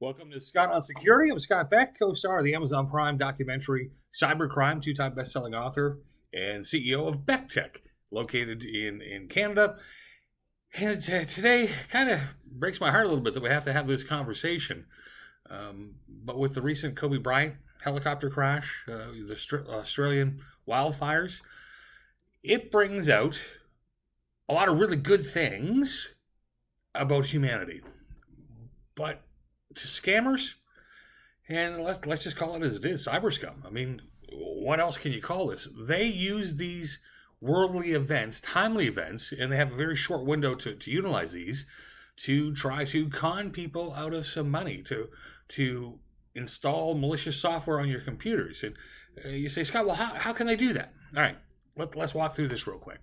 Welcome to Scott on Security. I'm Scott Beck, co-star of the Amazon Prime documentary Cybercrime, two-time best-selling author and CEO of Beck Tech, located in Canada. And today kind of breaks my heart a little bit that we have to have this conversation. But with the recent Kobe Bryant helicopter crash, the Australian wildfires, it brings out a lot of really good things about humanity. But to scammers, and let's just call it as it is, cyber scum. I mean, what else can you call this? They use these worldly events, timely events, and they have a very short window to utilize these to try to con people out of some money, to install malicious software on your computers. And you say, Scott, well, how can they do that? All right, let's walk through this real quick.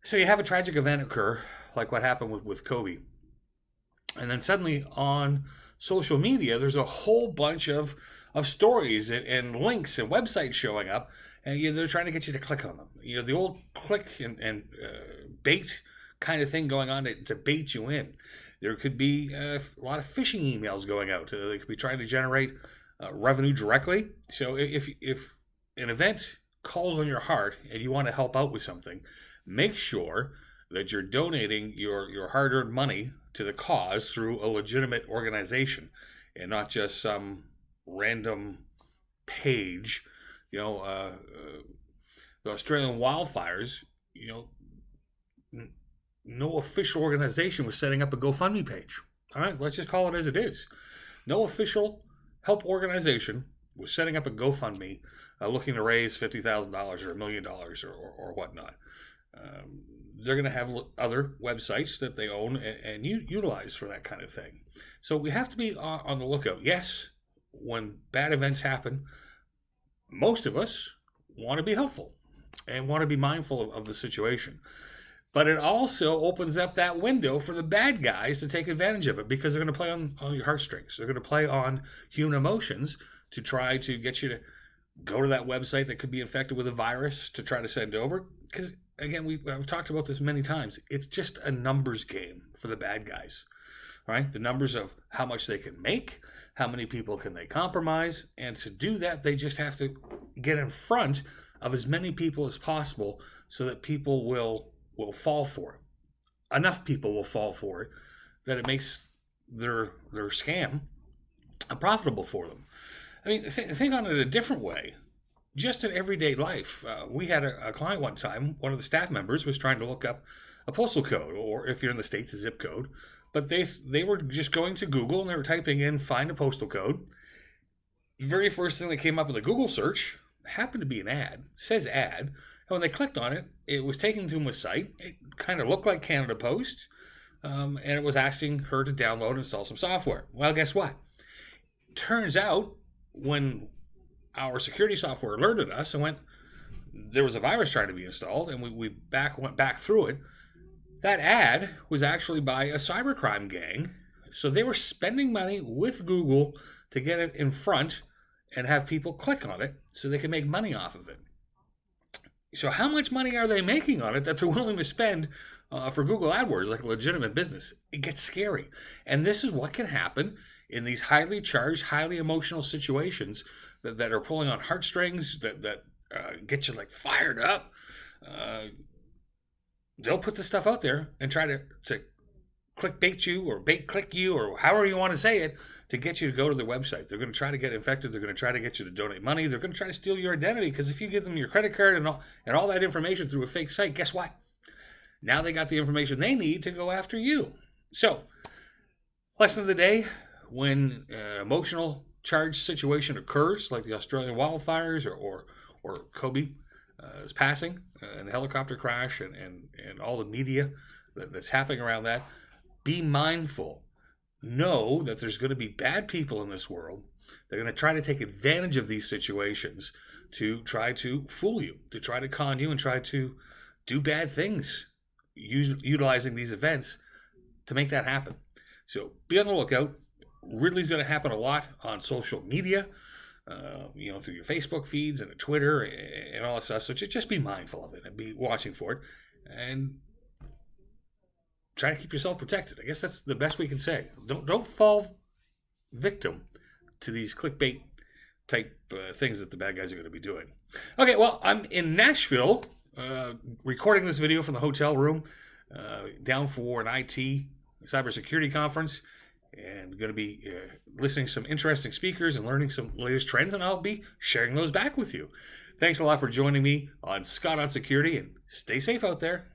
So you have a tragic event occur, like what happened with Kobe. And then suddenly on social media, there's a whole bunch of stories and links and websites showing up, and they're trying to get you to click on them. The old click and bait kind of thing going on to bait you in. There could be a lot of phishing emails going out. They could be trying to generate revenue directly. So if an event calls on your heart and you want to help out with something, make sure that you're donating your hard-earned money to the cause through a legitimate organization and not just some random page. The Australian wildfires, no official organization was setting up a GoFundMe page. All right, let's just call it as it is. No official help organization was setting up a GoFundMe looking to raise $50,000 or $1 million or whatnot. They're going to have other websites that they own and utilize for that kind of thing. So we have to be on the lookout. Yes, when bad events happen, most of us want to be helpful and want to be mindful of the situation. But it also opens up that window for the bad guys to take advantage of it, because they're going to play on your heartstrings. They're going to play on human emotions to try to get you to go to that website that could be infected with a virus to try to send over. Because again, I've talked about this many times. It's just a numbers game for the bad guys, right? The numbers of how much they can make, how many people can they compromise, and to do that, they just have to get in front of as many people as possible so that people will fall for it. Enough people will fall for it that it makes their scam profitable for them. I mean, think on it a different way. Just in everyday life, we had a client one time, one of the staff members was trying to look up a postal code, or if you're in the States, a zip code. But they were just going to Google and they were typing in, find a postal code. The very first thing that came up with a Google search happened to be an ad. It says ad. And when they clicked on it, it was taking them to a site. It kind of looked like Canada Post. And it was asking her to download and install some software. Well, guess what? Turns out when our security software alerted us and went, there was a virus trying to be installed, and we went back through it. That ad was actually by a cybercrime gang. So they were spending money with Google to get it in front and have people click on it so they can make money off of it. So how much money are they making on it that they're willing to spend for Google AdWords, like a legitimate business? It gets scary. And this is what can happen in these highly charged, highly emotional situations that are pulling on heartstrings, that get you like fired up. They'll put this stuff out there and try to clickbait you or bait click you or however you want to say it to get you to go to their website. They're going to try to get infected. They're going to try to get you to donate money. They're going to try to steal your identity, because if you give them your credit card and all that information through a fake site, guess what? Now they got the information they need to go after you. So, lesson of the day: when an emotional charged situation occurs, like the Australian wildfires or Kobe is passing, and the helicopter crash and all the media that's happening around that, be mindful. Know that there's going to be bad people in this world. They're going to try to take advantage of these situations to try to fool you, to try to con you, and try to do bad things, utilizing these events to make that happen. So be on the lookout. Really is going to happen a lot on social media, through your Facebook feeds and Twitter and all that stuff. So just be mindful of it and be watching for it, and try to keep yourself protected. I guess that's the best we can say. Don't fall victim to these clickbait type things that the bad guys are going to be doing. Okay, well, I'm in Nashville recording this video from the hotel room down for an IT cybersecurity conference, and going to be listening to some interesting speakers and learning some latest trends, and I'll be sharing those back with you. Thanks a lot for joining me on Scott on Security, and stay safe out there.